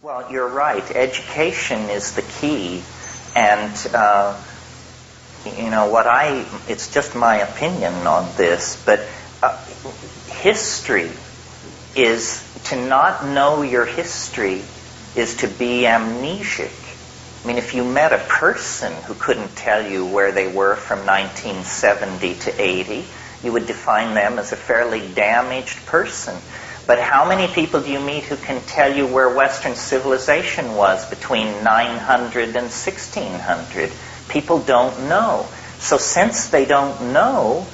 Well, you're right. Education is the key. And, it's just my opinion on this, but history is, to not know your history is to be amnesic. I mean, if you met a person who couldn't tell you where they were from 1970 to 80, you would define them as a fairly damaged person. But how many people do you meet who can tell you where Western civilization was between 900 and 1600? People don't know. So since they don't know,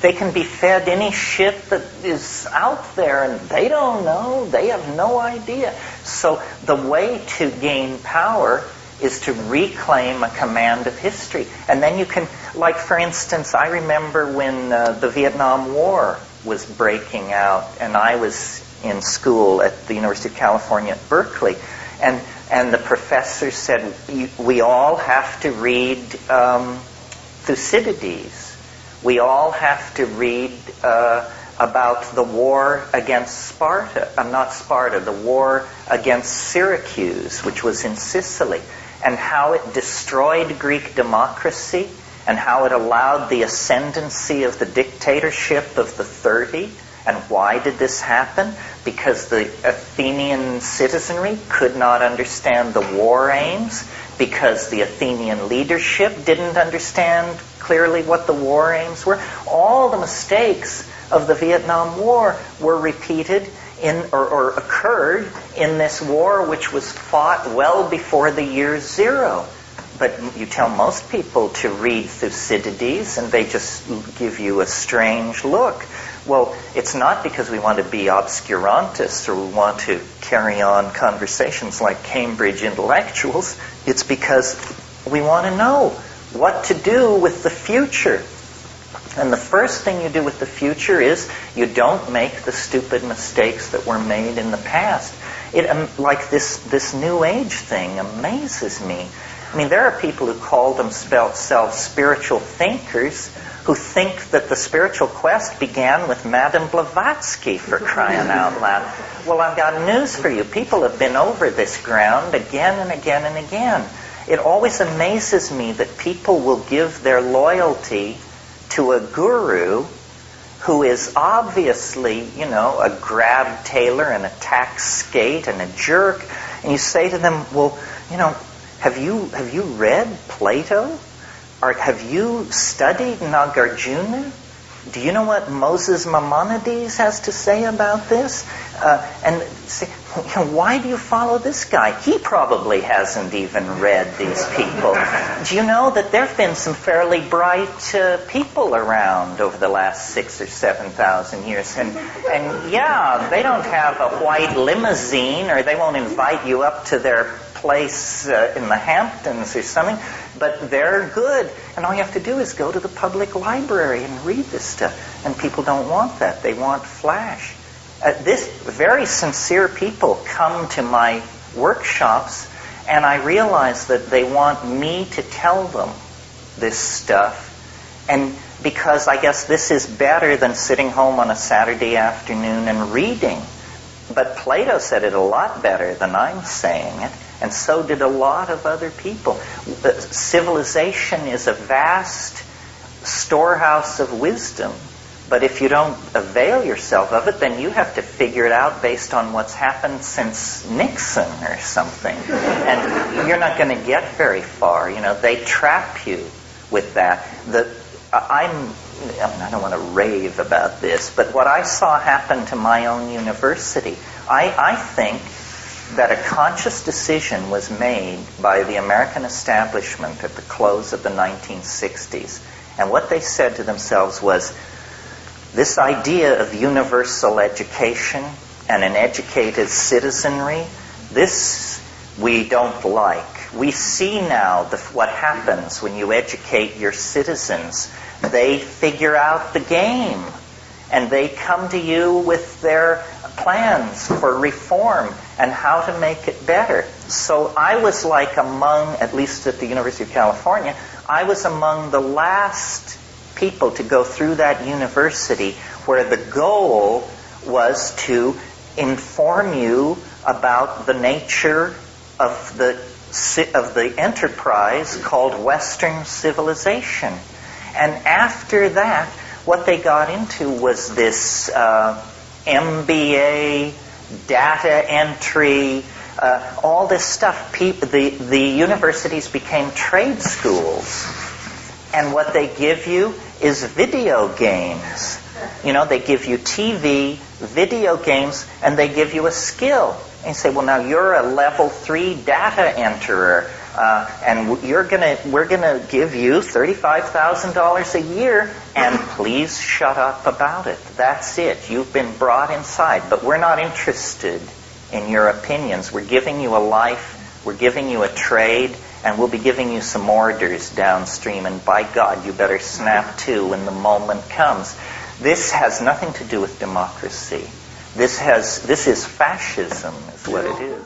they can be fed any shit that is out there, and they don't know. They have no idea. So the way to gain power is to reclaim a command of history. And then you can, like for instance, I remember when the Vietnam War was breaking out, and I was in school at the University of California at Berkeley, and the professor said, we all have to read Thucydides. We all have to read about the war against Sparta, not Sparta, the war against Syracuse, which was in Sicily, and how it destroyed Greek democracy, and how it allowed the ascendancy of the dictatorship of the 30. And why did this happen? Because the Athenian citizenry could not understand the war aims, because the Athenian leadership didn't understand clearly what the war aims were. All the mistakes of the Vietnam War were repeated or occurred in this war, which was fought well before the year zero. But you tell most people to read Thucydides, and they just give you a strange look. Well, it's not because we want to be obscurantists or we want to carry on conversations like Cambridge intellectuals. It's because we want to know what to do with the future. And the first thing you do with the future is you don't make the stupid mistakes that were made in the past. Like this New Age thing amazes me. I mean, there are people who call themselves spiritual thinkers who think that the spiritual quest began with Madame Blavatsky, for crying out loud. Well, I've got news for you. People have been over this ground again and again and again. It always amazes me that people will give their loyalty to a guru who is obviously, a grab tailor and a tax skate and a jerk. And you say to them, well, have you read Plato? Or have you studied Nagarjuna? Do you know what Moses Maimonides has to say about this? And say, why do you follow this guy? He probably hasn't even read these people. Do you know that there have been some fairly bright people around over the last 6,000 or 7,000 years? And yeah, they don't have a white limousine, or they won't invite you up to their place in the Hamptons or something, but they're good. And all you have to do is go to the public library and read this stuff. And people don't want that. They want flash. This very sincere people come to my workshops, and I realize that they want me to tell them this stuff. And because I guess this is better than sitting home on a Saturday afternoon and reading. But Plato said it a lot better than I'm saying it. And so did a lot of other people. Civilization is a vast storehouse of wisdom. But if you don't avail yourself of it, then you have to figure it out based on what's happened since Nixon or something. And you're not going to get very far. They trap you with that. I don't want to rave about this, but what I saw happen to my own university, I think that a conscious decision was made by the American establishment at the close of the 1960s. And what they said to themselves was, this idea of universal education and an educated citizenry, this we don't like. We see now what happens when you educate your citizens. They figure out the game, and they come to you with their plans for reform and how to make it better. So I was like among, at least at the University of California, I was among the last people to go through that university where the goal was to inform you about the nature of the enterprise called Western civilization. And after that, what they got into was this MBA, data entry, all this stuff. The universities became trade schools. And what they give you is video games. They give you TV, video games, and they give you a skill. And you say, well, now you're a level 3 data enterer, and we're gonna give you $35,000 a year, and please shut up about it. That's it. You've been brought inside, but we're not interested in your opinions. We're giving you a life, we're giving you a trade, and we'll be giving you some orders downstream, and by God, you better snap to when the moment comes. This has nothing to do with democracy. This is fascism, is what it is.